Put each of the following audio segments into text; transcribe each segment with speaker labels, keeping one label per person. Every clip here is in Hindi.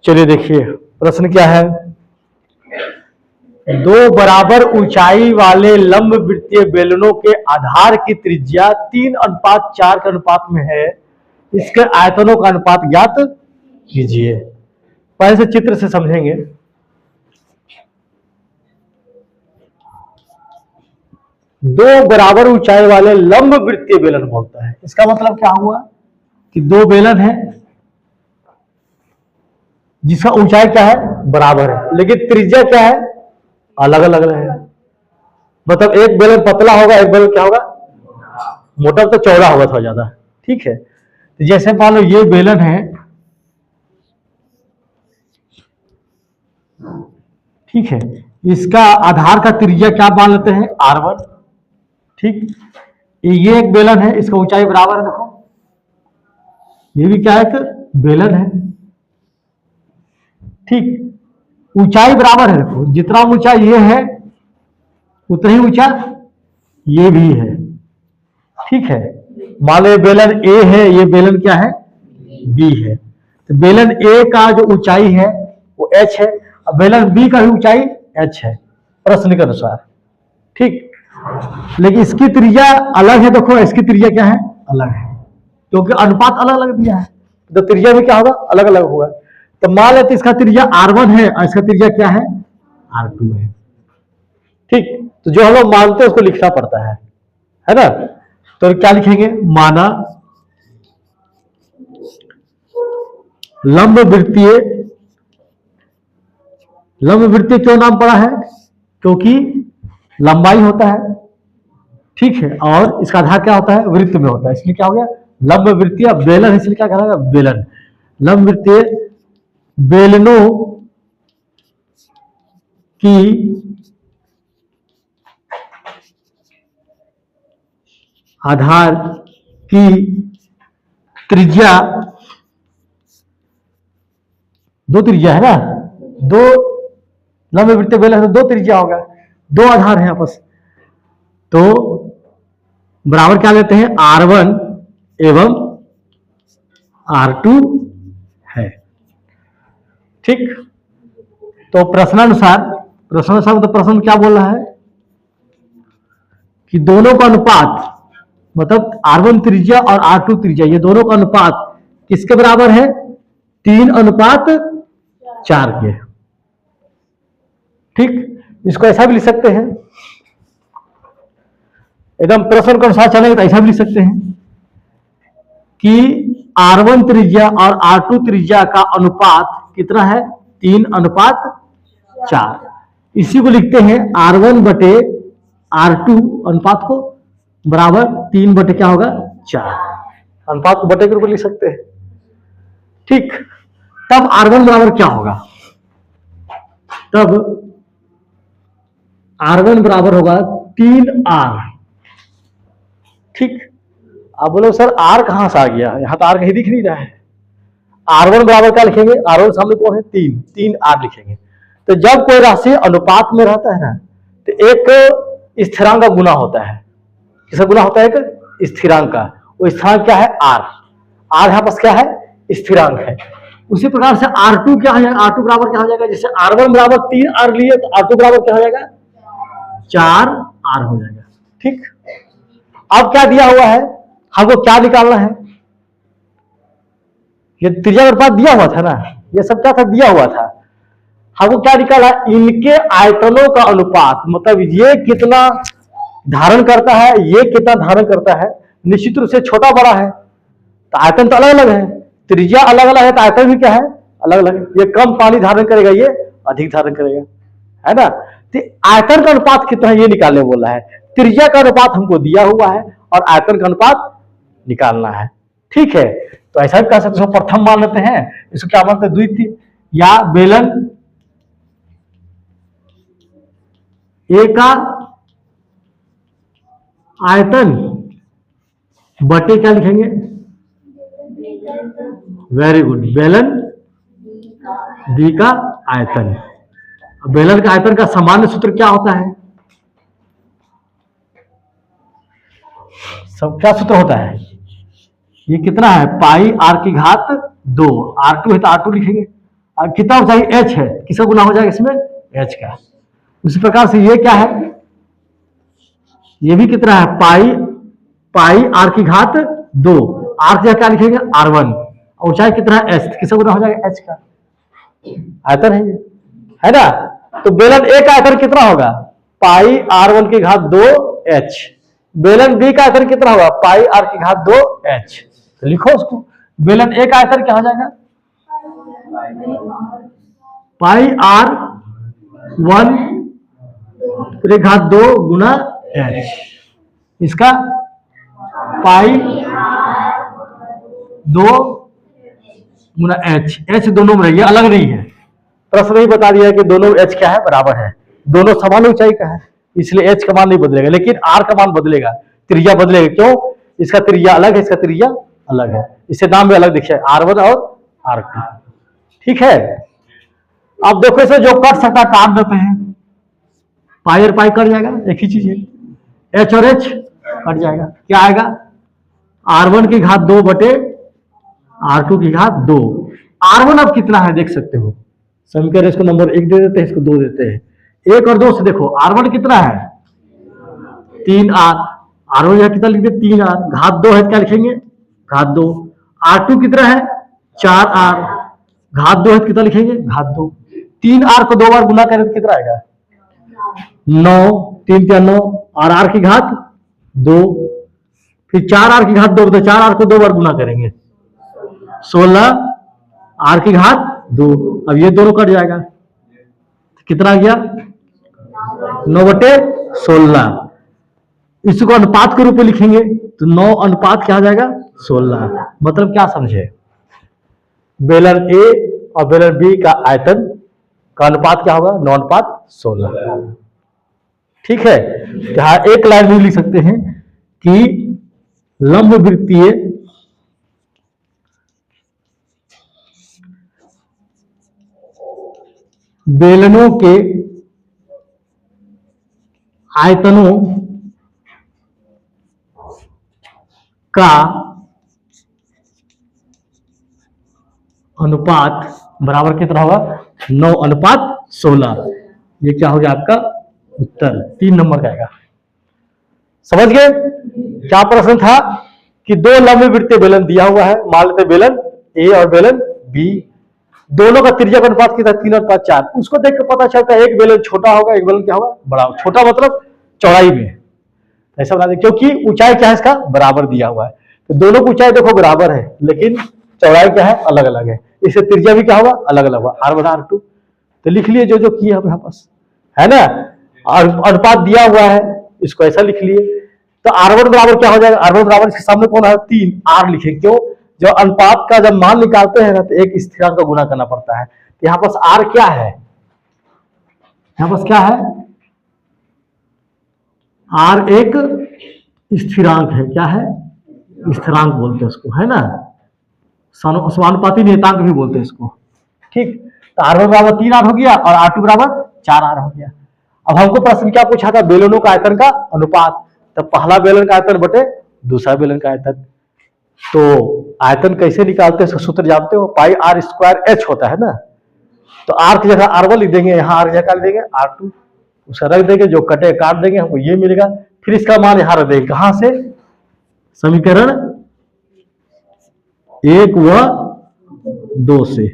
Speaker 1: चलिए देखिए प्रश्न क्या है। दो बराबर ऊंचाई वाले लंब वृत्तीय बेलनों के आधार की त्रिज्या 3:4 के अनुपात में है, इसके आयतनों का अनुपात ज्ञात कीजिए। पहले से चित्र से समझेंगे। दो बराबर ऊंचाई वाले लंब वृत्तीय बेलन बोलता है, इसका मतलब क्या हुआ कि दो बेलन है जिसका ऊंचाई क्या है, बराबर है, लेकिन त्रिज्या क्या है, अलग अलग है। मतलब एक बेलन पतला होगा, एक बेलन क्या होगा, मोटा तो चौड़ा होगा थोड़ा ज्यादा। ठीक है, तो जैसे मान लो ये बेलन है, ठीक है, इसका आधार का त्रिज्या क्या मान लेते हैं, R1। ठीक, ये एक बेलन है, इसका ऊंचाई बराबर है, देखो ये भी क्या है, एक बेलन है। ठीक, ऊंचाई बराबर है, देखो जितना ऊंचा ये है उतना ही ऊंचा ये भी है। ठीक है, मान लो ये बेलन A है, ये बेलन क्या है, B है। तो बेलन A का जो ऊंचाई है वो H है, और बेलन B का भी ऊंचाई H है प्रश्न के अनुसार। ठीक, लेकिन इसकी त्रिज्या अलग है, देखो इसकी त्रिज्या क्या है, अलग है, क्योंकि अनुपात अलग अलग दिया है, तो त्रिज्या भी क्या होगा, अलग अलग होगा। तो मान लेते इसका त्रिज्या R1 है और इसका त्रिज्या क्या है, R2 है। ठीक, तो जो हम लोग मानते हैं उसको लिखना पड़ता है ना। तो क्या लिखेंगे, माना लंब वृत्तीय क्यों नाम पड़ा है, क्योंकि लंबाई होता है, ठीक है, और इसका आधार क्या होता है, वृत्त में होता है, इसलिए क्या हो गया लंब वृत्तीय। बेलन है इसलिए क्या कहलाएगा, बेलन। लंब वृत्तीय बेलनों की आधार की त्रिज्या, दो त्रिज्या है ना, दो लंब वृत्तीय बेलन है, दो त्रिज्या होगा, दो आधार है आपस, तो बराबर क्या लेते हैं, R1 एवं R2 है। ठीक, तो प्रश्नानुसार तो प्रश्न क्या बोल रहा है कि दोनों का अनुपात, मतलब R1 त्रिज्या और R2 त्रिज्या, ये दोनों का अनुपात किसके बराबर है, 3:4 के। ठीक, इसको ऐसा भी लिख सकते हैं, एकदम प्रश्न के अनुसार चलेंगे तो ऐसा भी लिख सकते हैं कि R1 त्रिज्या और R2 त्रिज्या का अनुपात कितना है, 3:4। इसी को लिखते हैं R1 बटे R2 अनुपात को बराबर 3 बटे क्या होगा, 4। अनुपात को बटे के रूप में लिख सकते हैं। ठीक, तब R1 बराबर क्या होगा, तब R1 बराबर होगा 3R। ठीक, अब बोलो सर R कहां से आ गया, यहां तो R कहीं दिख नहीं रहा है। R1 बराबर क्या लिखेंगे, R1 सामने कौन है, 3R लिखेंगे। तो जब कोई राशि अनुपात में रहता है ना, तो एक स्थिरांक का गुना होता है। किसका गुना होता है, एक स्थिरांक का। वो स्थिरांक क्या है, R यहाँ पास क्या है, स्थिरांक है। उसी प्रकार से R2 क्या है, R2 बराबर क्या हो जाएगा, जैसे R1 बराबर 3R लिए तो R2 बराबर क्या हो जाएगा, 4R हो जाएगा। ठीक, अब क्या दिया हुआ है, हमको क्या निकालना है, ये त्रिज्या अनुपात दिया हुआ था ना, ये सब क्या था, दिया हुआ था। हमको क्या निकाला, इनके आयतनों का अनुपात, मतलब ये कितना धारण करता है, ये कितना धारण करता है। निश्चित रूप से छोटा बड़ा है तो आयतन तो अलग अलग है, त्रिज्या अलग अलग है तो आयतन भी क्या है, अलग अलग है। ये कम पानी धारण करेगा, ये अधिक धारण करेगा, है ना। तो आयतन का अनुपात कितना है ये निकालने बोला है। त्रिज्या का अनुपात हमको दिया हुआ है और आयतन का अनुपात निकालना है। ठीक है, तो ऐसा भी कह सकते हैं, प्रथम मान लेते हैं, इसको क्या मानते हैं, द्वितीय, या बेलन ए का आयतन बटे क्या लिखेंगे, वेरी गुड, बेलन बी का आयतन। बेलन के आयतन का सामान्य सूत्र क्या होता है, सब क्या सूत्र होता है, ये कितना है, पाई R की घात 2। R2 है तो R2 लिखेंगे, कितना ऊंचाई h है, किसका गुना हो जाएगा इसमें, h का। उसी प्रकार से ये क्या है, ये भी कितना है, पाई r की घात 2, r की क्या लिखेंगे r1, ऊंचाई कितना है h, किसका गुना हो जाएगा h का, आयतन है ये, है ना। तो बेलन ए का आयतन कितना होगा, पाई r1 की घात 2h। बेलन बी का आयतन कितना होगा, पाई r की घात 2h। तो लिखो उसको, बेलन ए का आयतन क्या हो जाएगा, पाई r1 की घात 2 गुना h, इसका पाई 2 गुना h दोनों में, ये अलग नहीं है, प्रश्न ही बता दिया है कि दोनों h क्या है, बराबर है, दोनों समान ऊंचाई का है, इसलिए h का मान नहीं बदलेगा, लेकिन r का मान बदलेगा, त्रिज्या बदलेगा। क्यों, इसका त्रिज्या अलग है, इसका त्रिज्या अलग है, इससे नाम भी अलग दिखे, r1 और r2। ठीक है, अब देखो इसे जो कट सकता है काट देते हैं, पाई और पाई कट जाएगा, एक ही चीज है, h और h कट जाएगा, क्या आएगा, r1 की घात 2 बटे r2 की घात 2। r1 अब कितना है देख सकते हो, समीकरण इसको नंबर 1 दे देते हैं, इसको 2 देते हैं, 1 और 2 से देखो r1 कितना है 3r, r1 यहां कितना लिख दे 3r, घात 2 है क्या लिखेंगे घात 2, r2 कितना है 4r, घात 2 है कितना लिखेंगे घात 2, 3r को 2 बार गुना करें तो कितना आएगा 9, 3 क्या 9, और r की घात 2, फिर 4r की घात 2, तो 4r को 2 बार गुना करेंगे 16, r की घात 2। अब ये दोनों कट जाएगा, कितना आ गया 9/16, इसको अनुपात के रूप में लिखेंगे तो 9 अनुपात क्या आ जाएगा 16। मतलब क्या समझे, बेलन ए और बेलन बी का आयतन का अनुपात क्या होगा 9/16। ठीक है, यहाँ एक लाइन में लिख सकते हैं कि लंब वृत्तीय बेलनों के आयतनों का अनुपात बराबर कितना होगा 9/16। ये क्या हो गया आपका उत्तर, 3 नंबर का आएगा। समझ गए क्या प्रश्न था कि दो लंब वृत्तीय बेलन दिया हुआ है, मान लेते बेलन ए और बेलन बी, दोनों का त्रिज्या का अनुपात कितना 3/4, उसको देख के पता चलता है एक बेलन छोटा होगा एक बेलन क्या होगा बड़ा, छोटा मतलब चौड़ाई में, ऐसा बना दे, क्योंकि ऊंचाई क्या है इसका बराबर दिया हुआ है, तो दोनों की ऊंचाई देखो बराबर है लेकिन चौड़ाई क्या है अलग अलग है, इससे त्रिज्या भी क्या होगा अलग अलग होगा r/r2। तो लिख लिए जो जो किया यहाँ पास है ना, और अनुपात दिया हुआ है इसको ऐसा लिख लिए, तो r1 बराबर क्या हो जाएगा, r1 बराबर इसके सामने कौन है 3, r लिखे, क्यों जब अनुपात का जब मान निकालते हैं ना तो एक स्थिरांक का गुना करना पड़ता है, तो यहाँ पास r क्या है, यहाँ पास क्या है r एक स्थिरांक है, क्या है स्थिरांक बोलते हैं उसको, है ना, समानुपाती नियतांक भी बोलते हैं इसको। ठीक, तो r1 बराबर 3r हो गया और r2 बराबर 4r हो गया। अब हमको प्रश्न क्या पूछा था, बेलनों का आयतन का अनुपात, तो पहला बेलन का आयतन बटे दूसरा बेलन का आयतन, तो आयतन कैसे निकालते हैं इसका सूत्र जानते हो, पाई r² h होता है ना, तो r की जगह r1 लिख देंगे, यहाँ r की जगह लिख देंगे r2, उसका रख देंगे, जो कटे काट देंगे हमको ये मिलेगा, फिर इसका मान यहाँ रख देंगे, कहां से समीकरण 1 व 2 से,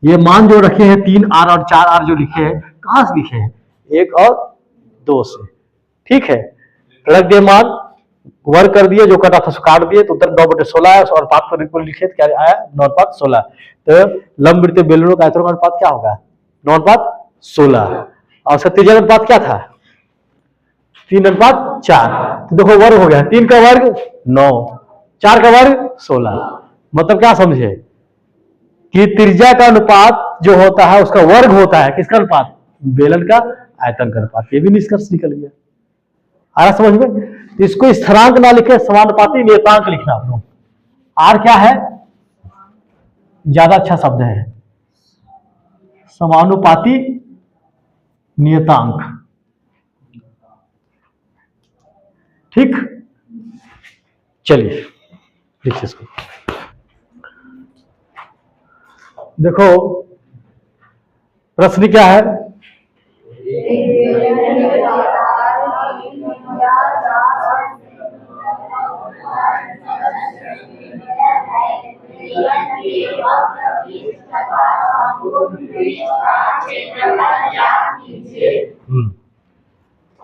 Speaker 1: ये मान जो रखे हैं 3r और 4r जो लिखे हैं कहां से लिखे हैं 1 और 2 से। ठीक है, रख दिए मान, वर्ग कर दिए, जो कटा था काट दिए, तो उत्तर 9/16 आया, और अनुपात पर लिखे तो क्या आया 9/16। तो लंब वृत्तीय बेलनों का आयतन का अनुपात क्या होगा 9/16, और त्रिज्या का अनुपात क्या था 3/4, तो देखो वर्ग हो गया, 3 का वर्ग 9, 4 का वर्ग 16। मतलब क्या समझे कि त्रिज्या का अनुपात जो होता है उसका वर्ग होता है किसका अनुपात, बेलन का आयतन का अनुपात। ये भी निष्कर्ष निकल गया, आ रहा समझ में। तो इसको स्थिरांक ना लिखे, समानुपाती नियतांक लिखना आप लोग। आर क्या है, ज्यादा अच्छा शब्द है, समानुपाती नियतांक। ठीक, चलिए लिखिए इसको। देखो प्रश्न क्या है?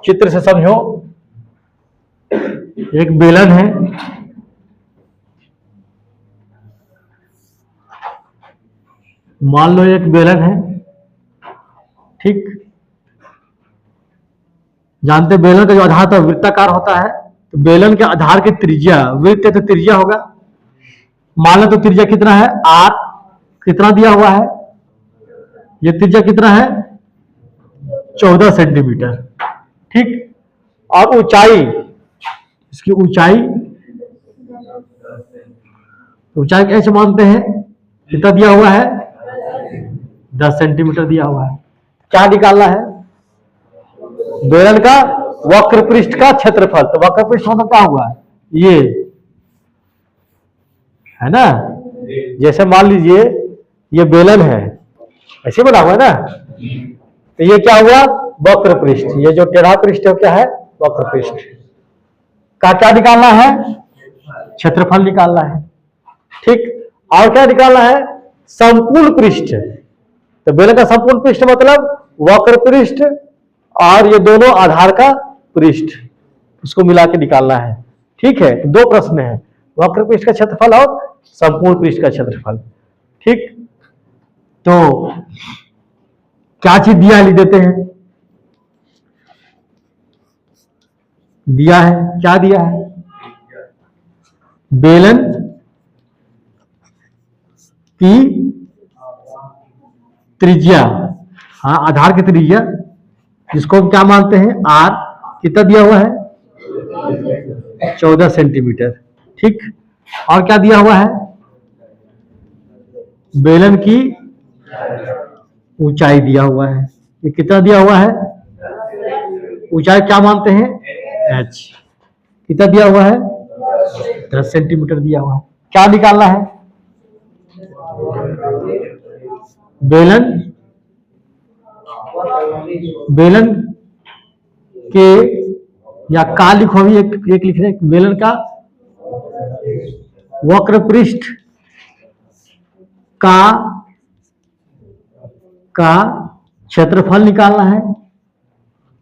Speaker 1: चित्र से समझो, एक बेलन है, मान लो एक बेलन है, ठीक। जानते बेलन का जो आधार होता है वृत्ताकार होता है, तो बेलन के आधार की त्रिज्या, वृत्त है तो त्रिज्या होगा, मान लो तो त्रिज्या कितना है r, कितना दिया हुआ है, ये त्रिज्या कितना है 14 सेंटीमीटर, ठीक। और ऊंचाई, इसकी ऊंचाई h मानते हैं, कितना दिया हुआ है 10 सेंटीमीटर दिया हुआ है। क्या निकालना है? बेलन का वक्र पृष्ठ का क्षेत्रफल। तो वक्र पृष्ठ मतलब क्या हुआ, ये है ना, जैसे मान लीजिए ये बेलन है, ऐसे बना हुआ है ना, तो ये क्या हुआ वक्र पृष्ठ, ये जो टेढ़ा पृष्ठ है क्या है वक्र पृष्ठ का क्या निकालना है, क्षेत्रफल निकालना है, ठीक। और क्या निकालना है, संपूर्ण पृष्ठ। तो बेलन का संपूर्ण पृष्ठ मतलब वक्र पृष्ठ और ये दोनों आधार का पृष्ठ, उसको मिला के निकालना है, ठीक है। दो प्रश्न है, वक्र पृष्ठ का क्षेत्रफल और संपूर्ण पृष्ठ का क्षेत्रफल, ठीक। तो क्या चीज दिया है लिख देते हैं, दिया है, क्या दिया है, बेलन की त्रिज्या, हाँ आधार की त्रिज्या, जिसको हम क्या मानते हैं r, कितना दिया हुआ है 14 सेंटीमीटर, ठीक। और क्या दिया हुआ है, बेलन की ऊंचाई दिया हुआ है, ये कितना दिया हुआ है, ऊंचाई क्या मानते हैं h, कितना दिया हुआ है 10 सेंटीमीटर दिया हुआ है। क्या निकालना है, बेलन के, या का लिखो भी, एक लिख रहे हैं, बेलन का वक्र पृष्ठ का क्षेत्रफल निकालना है।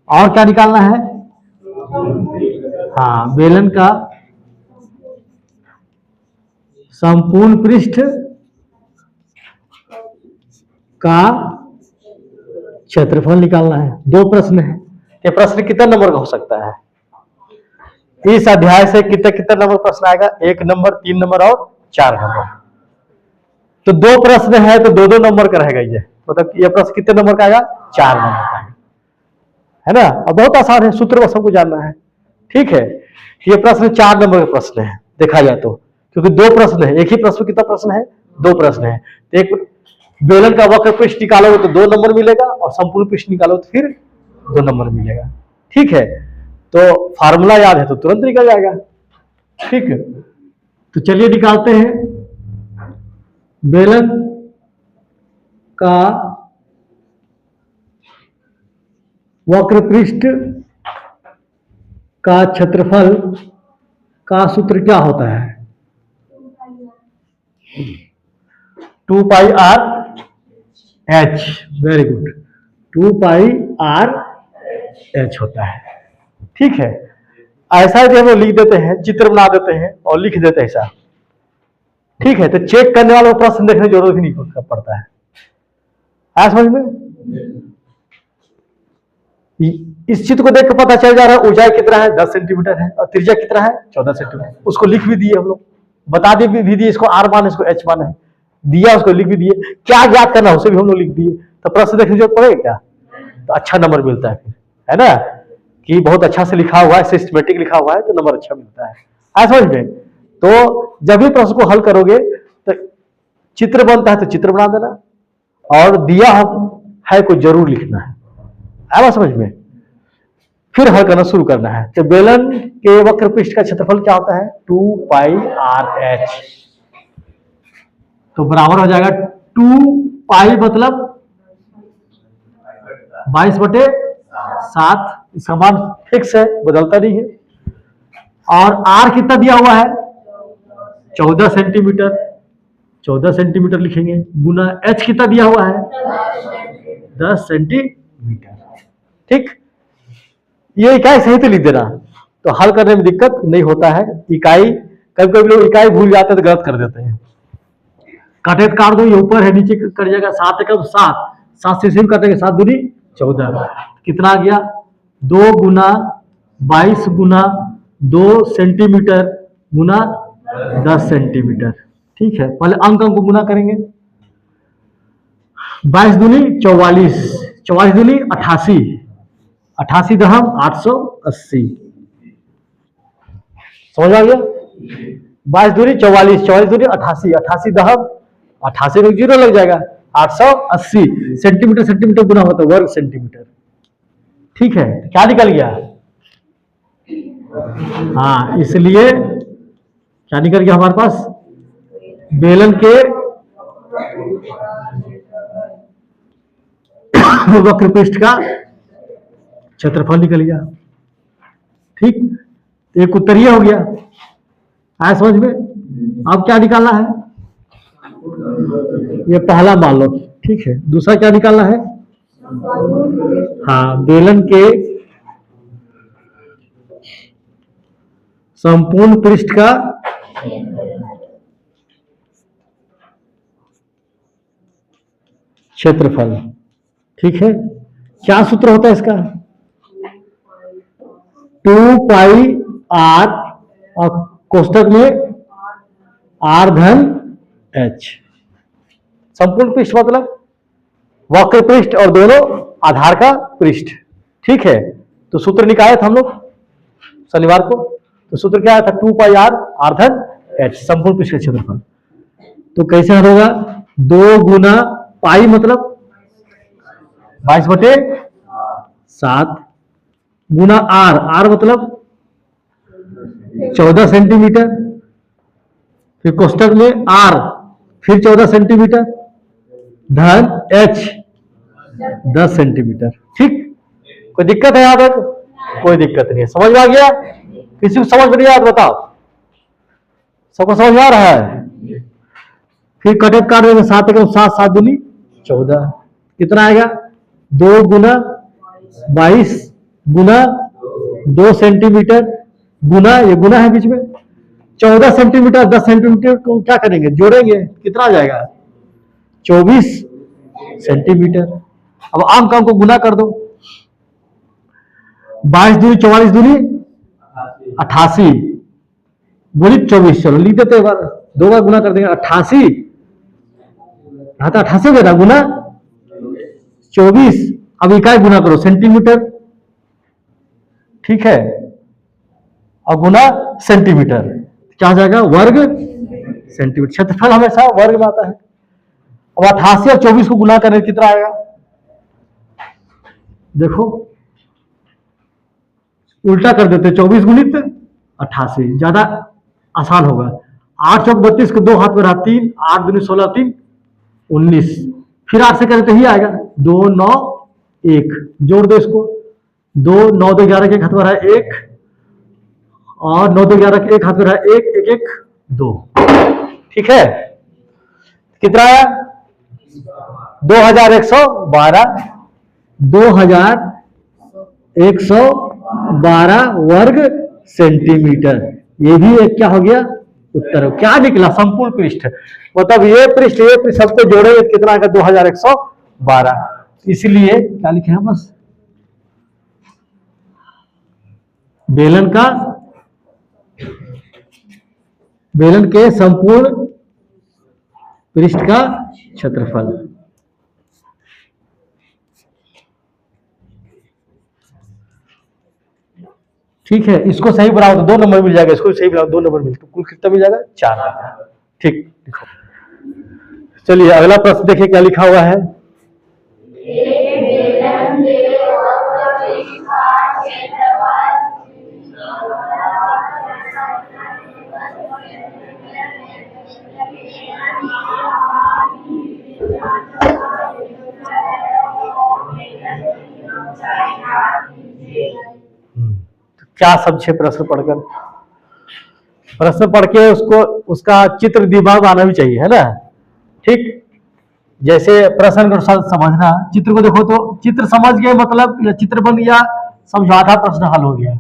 Speaker 1: और क्या निकालना है, हाँ बेलन का संपूर्ण पृष्ठ का क्षेत्रफल निकालना है। दो प्रश्न है, ये प्रश्न कितना नंबर का हो सकता है, इस अध्याय से कितना कितना नंबर प्रश्न आएगा, 1 नंबर, 3 नंबर और 4 नंबर। तो दो प्रश्न है तो 2-2 नंबर का रहेगा, ये मतलब ये प्रश्न कितने नंबर का आएगा, 4 नंबर का है ना। और बहुत आसान है, सूत्र बस हमको जानना है, ठीक है। ये प्रश्न 4 नंबर का प्रश्न है देखा जाए तो, क्योंकि दो प्रश्न है, एक ही प्रश्न कितना प्रश्न है, 2 प्रश्न है। तो एक बेलन का वक्र पृष्ठ निकालोगे तो 2 नंबर मिलेगा, और संपूर्ण पृष्ठ निकालोगे तो फिर 2 नंबर मिलेगा, ठीक है। तो फार्मूला याद है तो तुरंत निकल जाएगा, ठीक है। तो चलिए निकालते हैं, बेलन का वक्र पृष्ठ का क्षेत्रफल का सूत्र क्या होता है, 2 पाई आर एच, वेरी गुड, 2 पाई आर एच होता है, ठीक है। ऐसा ही हम लिख देते हैं, चित्र बना देते हैं और लिख देते हैं ऐसा, ठीक है। तो चेक करने वालों को प्रश्न देखने की जरूरत ही नहीं पड़ता है, आया समझ में। इस चित्र को देख कर पता चल जा रहा है ऊंचाई कितना है 10 सेंटीमीटर है, और त्रिज्या कितना है 14 सेंटीमीटर, उसको लिख भी दिए हम लोग, बता दे भी दिए, इसको आर मान है, इसको एच मान है, दिया उसको लिख भी दिए, क्या याद करना उसे भी हम लोग लिख दिए। तो प्रश्न देखने की जरूरत पड़ेगा क्या, तो अच्छा नंबर मिलता है फिर, है ना, कि बहुत अच्छा से लिखा हुआ है, सिस्टमेटिक लिखा हुआ है तो नंबर अच्छा मिलता है, समझ में। तो जब भी प्रश्न को हल करोगे तो चित्र बनता है तो चित्र बना देना, और दिया है को जरूर लिखना है, आया समझ में, फिर हल करना शुरू करना है। तो बेलन के वक्र पृष्ठ का क्षेत्रफल क्या होता है 2 पाई आर एच, तो बराबर हो जाएगा 2 पाई मतलब 22/7, इसका मान फिक्स है, बदलता नहीं है। और आर कितना दिया हुआ है? 14 सेंटीमीटर, 14 सेंटीमीटर लिखेंगे, गुना एच कितना दिया हुआ है? 10 सेंटीमीटर। ठीक, ये इकाई सही तो लिख देना, तो हल करने में दिक्कत नहीं होता है। इकाई कभी कभी लोग इकाई भूल जाते हैं तो गलत कर देते हैं। काटे काट दो, ये ऊपर है नीचे कर जाएगा। 7 एकम 7, 7 से सिर्फ काटेंगे, 7 दूनी 14, कितना आ गया? 2 गुना 22 गुना 2 सेंटीमीटर गुना 10 सेंटीमीटर। ठीक है, पहले अंक को गुना करेंगे। 22 दूनी 44, 44 दूनी 88, 88 दहम 880। समझ आ गया? 22 दूनी 44, 44 दूनी 88, 88 दहम 88 में 0 लग जाएगा, 880 सेंटीमीटर। सेंटीमीटर गुना होता है वर्ग सेंटीमीटर। ठीक है, क्या निकल गया? हाँ, इसलिए क्या निकल गया हमारे पास? बेलन के वक्र पृष्ठ का क्षेत्रफल निकल गया। ठीक, एक उत्तरीय हो गया, आया समझ में? अब क्या निकालना है? ये पहला मान लो, ठीक है। दूसरा क्या निकालना है? हाँ, बेलन के संपूर्ण पृष्ठ का क्षेत्रफल। ठीक है, क्या सूत्र होता है इसका? 2 पाई आर और कोष्टक में आर धन एच। संपूर्ण पृष्ठ मतलब वक्र पृष्ठ और दोनों आधार का पृष्ठ। ठीक है, तो सूत्र निकाले थे हम लोग शनिवार को। तो सूत्र क्या आया था? 2 पाई आर आर धन एच, संपूर्ण पृष्ठ का क्षेत्रफल। तो कैसे होगा? 2 गुना पाई मतलब 22/7 गुना आर, आर मतलब 14 सेंटीमीटर, फिर कोष्टक में आर फिर 14 सेंटीमीटर धन एच 10 सेंटीमीटर। ठीक, कोई दिक्कत है यहां तक? कोई दिक्कत नहीं है, समझ में आ गया? किसी को समझ में नहीं आया तो बताओ, सबको समझ में आ रहा है? फिर कटे काट देंगे, 7 एकम 7, 7 दूनी 14, कितना आएगा? 2 गुना 22 गुना 2 सेंटीमीटर गुना, ये गुना है बीच में, 14 सेंटीमीटर 10 सेंटीमीटर को क्या करेंगे? जोड़ेंगे, कितना आ जाएगा? 24 सेंटीमीटर। अब अंक को गुना कर दो, 22 दूनी 44 दूनी 88 बोली 24, चलो लिख देते एक बार, 2 बार गुना कर देंगे। 88 88 देना गुना 24, अब इकाई गुना करो सेंटीमीटर। ठीक है, और गुना सेंटीमीटर, क्या आ जाएगा? वर्ग सेंटीमीटर। क्षेत्रफल हमेशा वर्ग में आता है। अब 88 और 24 को गुना करें कितना आएगा? देखो, उल्टा कर देते, 24 गुणित 88, ज्यादा आसान होगा। 8 चौक 32 को 2 हाथ में रहा 3, 8 दूनी 16 3 19, फिर 8 से करते ही आएगा 2 9 1, जोड़ दो इसको, 2 9 2 11 के एक हाथ में रहा 1 और 9 2 11 के एक हाथ में रहा 1 1 1 2। ठीक है, कितना आया? 2112, 2112 वर्ग सेंटीमीटर। ये भी एक क्या हो गया? उत्तर। क्या निकला? संपूर्ण पृष्ठ, मतलब ये पृष्ठ सबको जोड़े कितना आएगा? 2112। इसलिए क्या लिखे हैं? बस बेलन के संपूर्ण पृष्ठ का क्षेत्रफल। ठीक है, इसको सही बनाओ तो 2 नंबर मिल जाएगा, इसको सही बनाओ 2 नंबर मिलते, कुल कितना मिल जाएगा? 4। ठीक, चलिए अगला प्रश्न देखिए क्या लिखा हुआ है। क्या समझे प्रश्न पढ़कर? प्रश्न पढ़ के उसको उसका चित्र दिमाग में आना भी चाहिए, है ना? ठीक, जैसे प्रश्न को समझना, चित्र को देखो तो चित्र समझ गए मतलब या चित्र बन गया, समझा था, प्रश्न हल हो गया।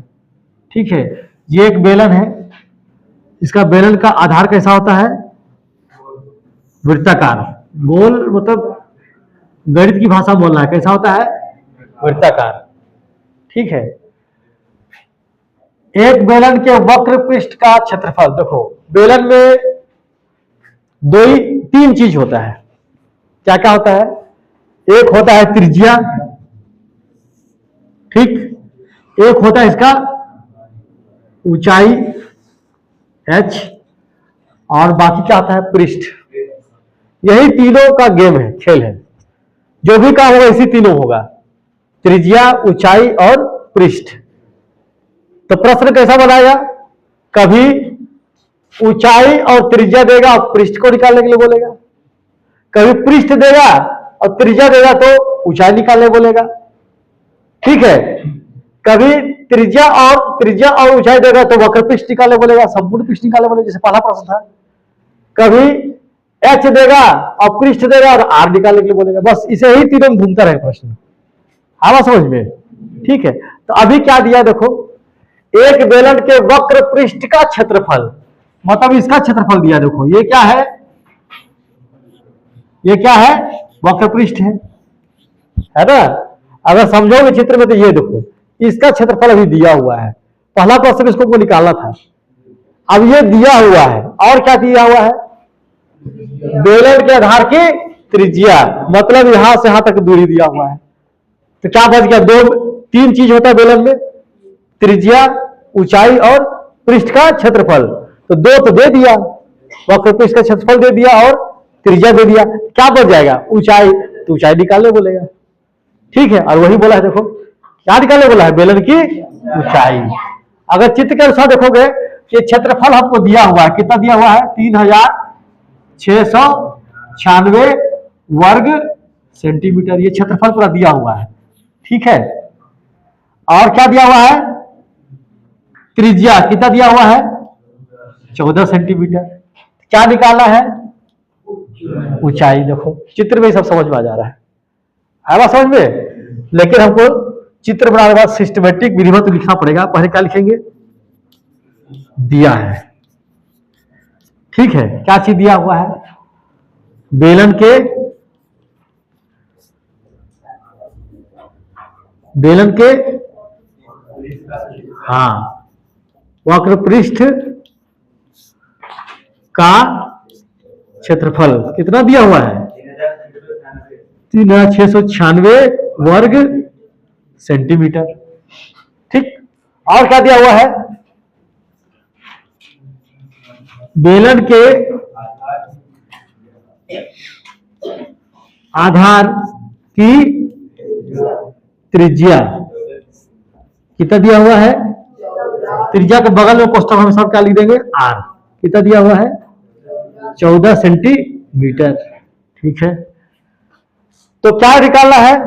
Speaker 1: ठीक है, ये एक बेलन है, इसका बेलन का आधार कैसा होता है? वृत्ताकार। गोल मतलब गणित की भाषा में बोलना है, कैसा होता है? वृत्ताकार। ठीक है, एक बेलन के वक्र पृष्ठ का क्षेत्रफल, देखो बेलन में दो ही तीन चीज होता है। क्या क्या होता है? एक होता है त्रिज्या, ठीक, एक होता है इसका ऊंचाई h, और बाकी क्या होता है? पृष्ठ। यही तीनों का गेम है, खेल है। जो भी काम होगा इसी तीनों होगा, त्रिज्या, ऊंचाई और पृष्ठ। तो प्रश्न कैसा बनाएगा? कभी ऊंचाई और त्रिज्या देगा और पृष्ठ को निकालने के लिए बोलेगा, कभी पृष्ठ देगा और त्रिज्या देगा तो ऊंचाई निकालने बोलेगा। ठीक है, कभी त्रिज्या और ऊंचाई देगा तो वक्र पृष्ठ निकालने बोलेगा, संपूर्ण पृष्ठ निकालने बोलेगा, जैसे पहला प्रश्न था। कभी h देगा और पृष्ठ देगा और r निकालने के लिए बोलेगा। बस इसे ही तीनों में घूमता रहे प्रश्न। आवा समझ में? ठीक है, तो अभी क्या दिया देखो, एक बेलन के वक्र पृष्ठ का क्षेत्रफल, मतलब इसका क्षेत्रफल दिया। देखो ये क्या है? ये क्या है? वक्र पृष्ठ है ना? अगर समझोगे चित्र में तो ये देखो, इसका क्षेत्रफल अभी दिया हुआ है। पहला प्रश्न इसको निकालना था, अब ये दिया हुआ है। और क्या दिया हुआ है? बेलन के आधार की त्रिज्या, मतलब यहां से यहां तक दूरी दिया हुआ है। तो क्या बच गया? तीन चीज होता है बेलन में, त्रिज्या, ऊंचाई और पृष्ठ का क्षेत्रफल। तो दो तो दे दिया, वक्र पृष्ठ का क्षेत्रफल दे दिया और त्रिज्या दे दिया। क्या बच जाएगा? ऊंचाई। तो ऊंचाई निकालने बोलेगा। ठीक है, और वही बोला है, देखो क्या निकालने बोला है? बेलन की ऊंचाई। अगर चित्र के अनुसार देखोगे कि क्षेत्रफल हमको दिया हुआ है, कितना दिया हुआ है? 3696 वर्ग सेंटीमीटर, ये क्षेत्रफल पूरा दिया हुआ है। ठीक है, और क्या दिया हुआ है? त्रिज्या कितना दिया हुआ है? 14 सेंटीमीटर। क्या निकालना है? ऊंचाई। देखो चित्र में सब समझ में आ जा रहा है बात समझ में? लेकिन हमको चित्र बनाने के बाद सिस्टमेटिक विधिवत लिखना पड़ेगा। पहले क्या लिखेंगे? दिया है। ठीक है, क्या चीज दिया हुआ है? बेलन के हाँ वक्र पृष्ठ का क्षेत्रफल कितना दिया हुआ है? 3696 वर्ग सेंटीमीटर। ठीक, और क्या दिया हुआ है? बेलन के आधार की त्रिज्या कितना दिया हुआ है? त्रिज्या के बगल में कोष्ठक हम सब क्या लिख देंगे? r। कितना दिया हुआ है? 14 सेंटीमीटर। ठीक है, तो क्या निकालना है?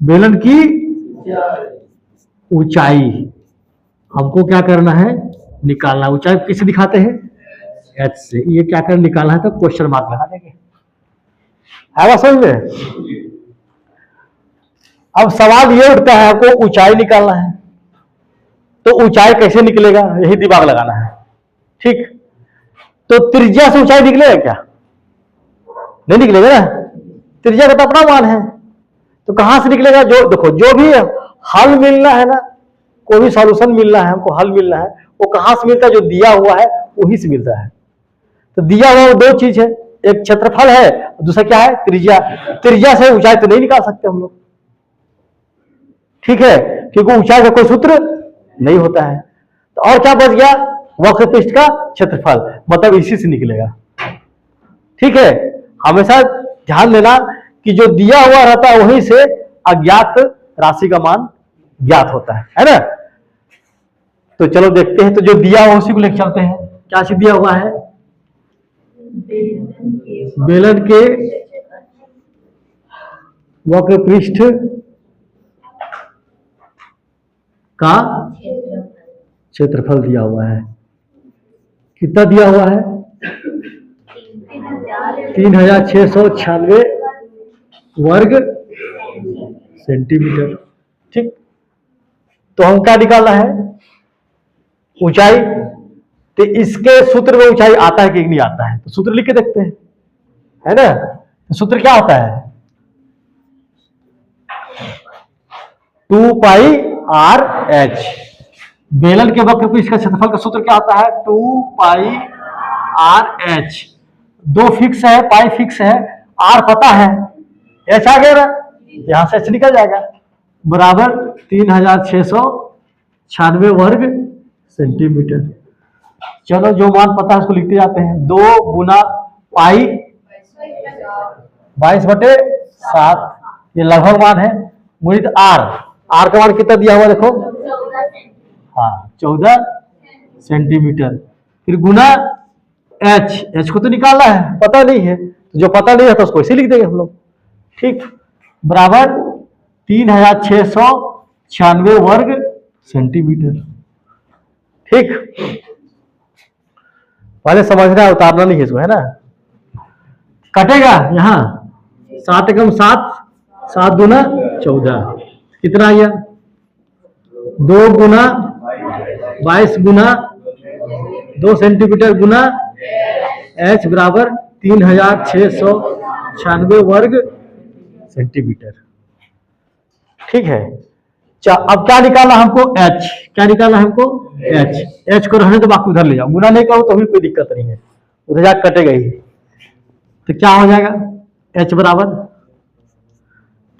Speaker 1: बेलन की ऊंचाई हमको क्या करना है? निकालना। ऊंचाई किसे दिखाते हैं? h से। ये क्या कर निकालना है? तो क्वेश्चन मार्क लगा देंगे। है बात समझ में? अब सवाल ये उठता है, आपको ऊंचाई निकालना है, तो ऊंचाई कैसे निकलेगा? यही दिमाग लगाना है। ठीक, तो त्रिज्या से ऊंचाई निकलेगा क्या? नहीं निकलेगा ना, त्रिज्या का तो अपना मान है। तो कहां से निकलेगा? जो देखो, जो भी हल मिलना है ना, कोई भी सॉल्यूशन मिलना है, हमको हल मिलना है, वो कहां से मिलता है? जो दिया हुआ है वही से मिलता है। तो दिया हुआ दो चीज है, एक क्षेत्रफल है, दूसरा क्या है? त्रिज्या। त्रिज्या से ऊंचाई तो नहीं निकाल सकते हम लोग। ठीक है, क्योंकि ऊंचाई का कोई सूत्र नहीं होता है। तो और क्या बच गया? वक्र पृष्ठ का क्षेत्रफल, मतलब इसी से निकलेगा। ठीक है, हमेशा ध्यान देना कि जो दिया हुआ रहता है वहीं से अज्ञात राशि का मान ज्ञात होता है ना? तो चलो देखते हैं, तो जो दिया हुआ उसी को लेकर चलते हैं। क्या चीज दिया हुआ है? बेलन के वक्र पृष्ठ का क्षेत्रफल दिया हुआ है। कितना दिया हुआ है? 3696 वर्ग सेंटीमीटर। ठीक, तो हम क्या निकालना है? ऊंचाई। तो इसके सूत्र में ऊंचाई आता है कि नहीं आता है? तो सूत्र लिख के देखते हैं, है ना। तो सूत्र क्या होता है? 2πr/h। बेलन के वक्र पर इसका क्षेत्रफल का सूत्र क्या होता है? 2πr/h। दो फिक्स है, पाई फिक्स है, आर पता है, एच आ गया ना, यहां से एच निकल जाएगा, बराबर 3696 वर्ग सेंटीमीटर। चलो, जो मान पता है उसको लिखते जाते हैं। 2 गुना पाई 22/7, ये लगभग मान है। मुझे आर का मान कितना दिया हुआ देखो, हाँ 14 सेंटीमीटर। फिर गुना एच को तो निकालना है, पता नहीं है, तो जो पता नहीं है तो उसको इसे लिख देंगे हम लोग। ठीक, बराबर 3696 वर्ग सेंटीमीटर। ठीक, पहले समझना है, उतारना नहीं है इसको, है ना। कटेगा यहाँ 7 एकम 7, 7 दूना 14, कितना आ गया? 2 गुना 22 गुना 2 सेंटीमीटर गुना एच बराबर 3696 वर्ग सेंटीमीटर। ठीक है, अब क्या निकालना हमको? एच। क्या निकालना हमको? एच को रहने तो बाकी उधर ले जाओ, गुना नहीं करो तो भी कोई दिक्कत नहीं है, उधर जाकर कटेगा ही। तो क्या हो जाएगा? एच बराबर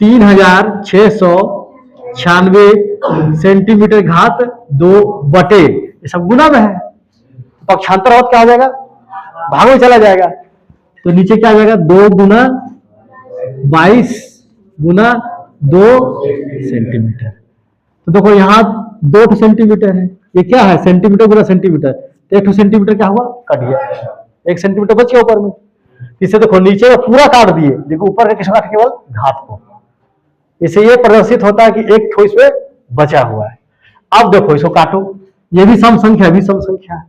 Speaker 1: 3696 सेंटीमीटर घात 2 बटे, ये सब गुना में है, पक्षांतर हो क्या हो जाएगा? भाग में चला जाएगा। तो नीचे क्या आ जाएगा? 2 गुना 22 गुना 2 सेंटीमीटर। तो देखो यहाँ 2 सेंटीमीटर है, ये क्या है? सेंटीमीटर गुना सेंटीमीटर, तो 1 सेंटीमीटर क्या हुआ? कट गया, 1 सेंटीमीटर बच गया ऊपर में। इसे देखो नीचे में पूरा काट दिए, देखो ऊपर का किसको काट? केवल घात को। इसे ये प्रदर्शित होता है कि एक ठो इसमें बचा हुआ है। अब देखो इसको काटो, ये भी सम संख्या, भी सम संख्या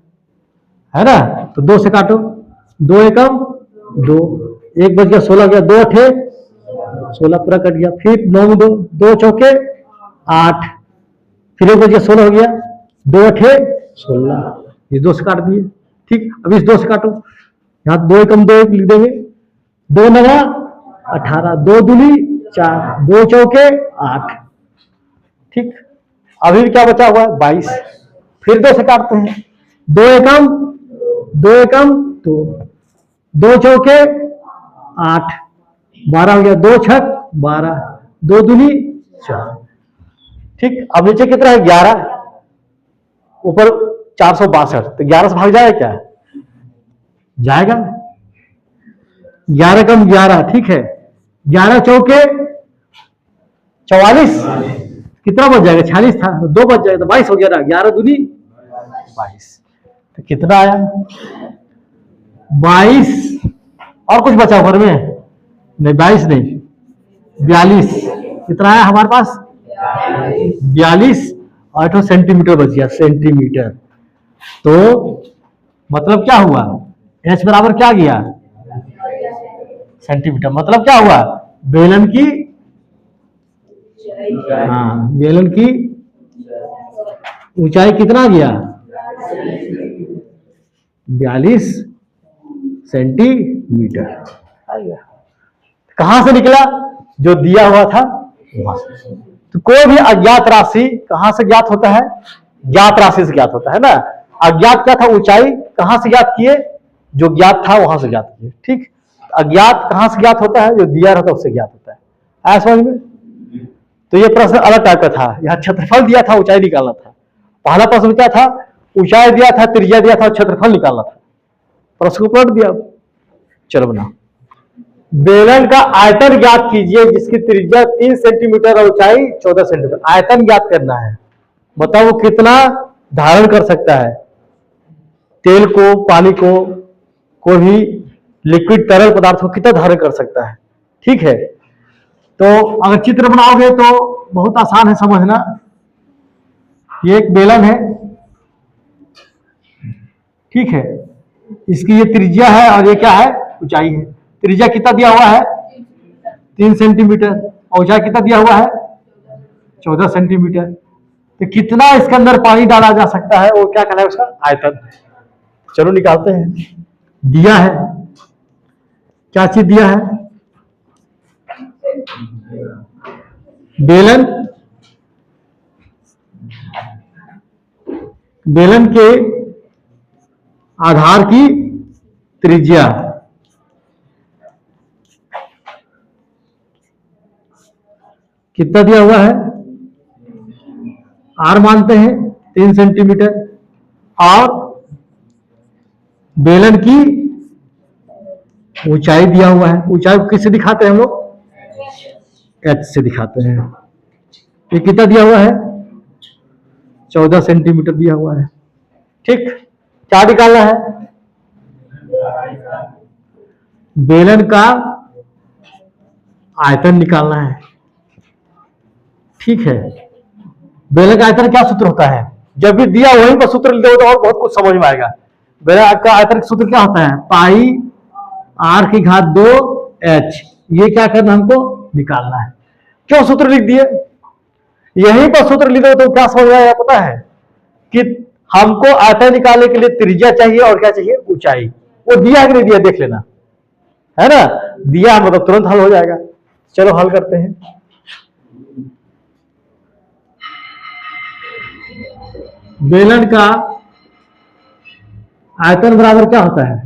Speaker 1: है ना, तो 2 से काटो, 2 एकम 2, 1 बच गया, 16 गया, 2 अठे 16 पूरा कट गया। फिर 9 में 2, 2 चौके 8, फिर 1 बच गया, 16 हो गया, 2 अठे 16, इस 2 से काट दिए। ठीक, अब इस 2 से काटो, यहाँ 2 एकम 2 लिख देंगे, 2 9 18, 2 दूनी 4, 2 चौके 8। ठीक, अभी क्या बचा हुआ है? 22। फिर 2 से काटते हैं, 2 एकम 2, 2 चौके 8, 12 हो गया, 2 छक 12, 2 दूनी 4। ठीक, अब नीचे कितना है? 11, ऊपर 462, तो 11 से भाग जाएगा क्या? जाएगा, 11 कम 11। ठीक है, 11 चौके 44, कितना बच जाएगा? 46 था, 2 बच जाएगा, तो 22 हो गया ना, 11 दूनी 22। तो कितना आया? 22। और कुछ बचा ऊपर में? नहीं, 22 नहीं, 42। कितना आया हमारे पास? 42 और 8 सेंटीमीटर बच गया, सेंटीमीटर। तो मतलब क्या हुआ? एच बराबर क्या गया? सेंटीमीटर। मतलब क्या हुआ? बेलन की, हाँ, बेलन की ऊंचाई कितना गया? 42 सेंटीमीटर। कहां से निकला? जो दिया हुआ था वहां से। तो कोई भी अज्ञात राशि कहां से ज्ञात होता है? ज्ञात राशि से ज्ञात होता है ना। अज्ञात क्या था? ऊंचाई कहां से ज्ञात किए? जो ज्ञात था वहां से ज्ञात किए। ठीक, अज्ञात कहां से ज्ञात होता है? जो दिया रहता है उससे ज्ञात होता है। आया समझ में? तो ये प्रश्न अलग टाइप का था, यहाँ क्षेत्रफल दिया था, ऊंचाई निकालना था। पहला प्रश्न क्या था? ऊंचाई दिया था, त्रिज्या दिया था, क्षेत्रफल निकालना था। प्रश्न को पलट दिया। चलो बना, बेलन का आयतन ज्ञात कीजिए जिसकी त्रिज्या 3 सेंटीमीटर और ऊंचाई 14 सेंटीमीटर। आयतन ज्ञात करना है, बताओ वो कितना धारण कर सकता है? तेल को, पानी को, कोई भी लिक्विड तरल पदार्थ को कितना धारण कर सकता है। ठीक है, तो अगर चित्र बनाओगे तो बहुत आसान है समझना। ये एक बेलन है, ठीक है, इसकी ये त्रिज्या है और ये क्या है, ऊंचाई है। त्रिज्या कितना दिया हुआ है, 3 सेंटीमीटर, और ऊंचाई कितना दिया हुआ है, 14 सेंटीमीटर। तो कितना इसके अंदर पानी डाला जा सकता है, वो क्या कहना है, उसका आयतन। चलो निकालते हैं। दिया है, क्या चीज दिया है, बेलन, बेलन के आधार की त्रिज्या, कितना दिया हुआ है, आर मानते हैं 3 सेंटीमीटर, और बेलन की ऊंचाई दिया हुआ है। ऊंचाई को किससे दिखाते हैं हम लोग, एच से दिखाते हैं। ये कितना दिया हुआ है, 14 सेंटीमीटर दिया हुआ है। ठीक, क्या निकालना है, बेलन का आयतन निकालना है। ठीक है, बेलन का आयतन क्या सूत्र होता है, जब भी दिया वहीं पर सूत्र लिखते हो तो और बहुत कुछ समझ में आएगा। बेलन का आयतन सूत्र क्या होता है, पाई आर की घात 2 एच। ये क्या करना हमको निकालना है। क्यों सूत्र लिख दिए, यहीं पर सूत्र लिख दो तो क्या समझ में आएगा पता है, कि हमको आयतन निकालने के लिए त्रिज्या चाहिए और क्या चाहिए, ऊंचाई। वो दिया कि नहीं दिया देख लेना, है ना, दिया मतलब तुरंत हल हो जाएगा। चलो हल करते हैं। बेलन का आयतन बराबर क्या होता है,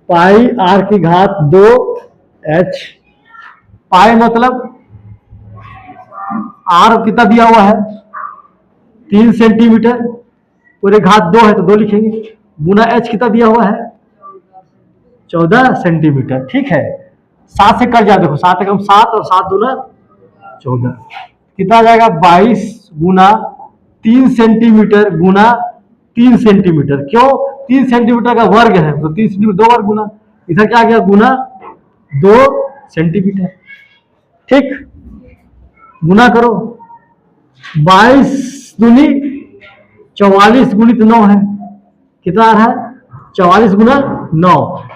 Speaker 1: पाई आर की घात 2 एच। पाई मतलब आर कितना दिया हुआ है, 3 सेंटीमीटर, पूरे घात 2 है तो 2 लिखेंगे, गुना एच कितना दिया हुआ है, 14 सेंटीमीटर। ठीक है, 7 से कट जाए, देखो 7 एकम 7 और 7 दूना 14, कितना आ जाएगा 22 गुना 3 सेंटीमीटर गुना 3 सेंटीमीटर। क्यों, 3 सेंटीमीटर का वर्ग है तो 3 सेंटीमीटर 2 वर्ग गुना, इधर क्या आ गया गुना 2 सेंटीमीटर। ठीक, गुना करो, 22 दूनी 44 गुणित 9 है, कितना आ रहा है 44 गुना 9।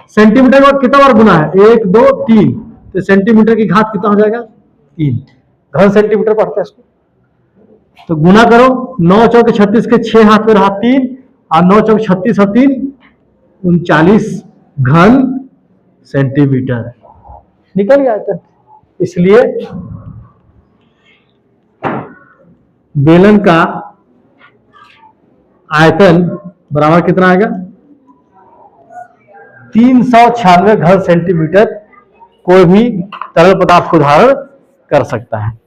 Speaker 1: सेंटीमीटर का कितना बार गुना है, 1 2 3, तो सेंटीमीटर की घात कितना हो जाएगा 3, घन सेंटीमीटर पढ़ते हैं इसको। तो गुना करो, 9 चौके 36 के 6 हाथ में रहा 3, और 9 चौके 36 और 3 39 घन सेंटीमीटर निकल गया आयतन। इसलिए बेलन का आयतन बराबर कितना आएगा, 396 घन सेंटीमीटर कोई भी तरल पदार्थ को धारण कर सकता है।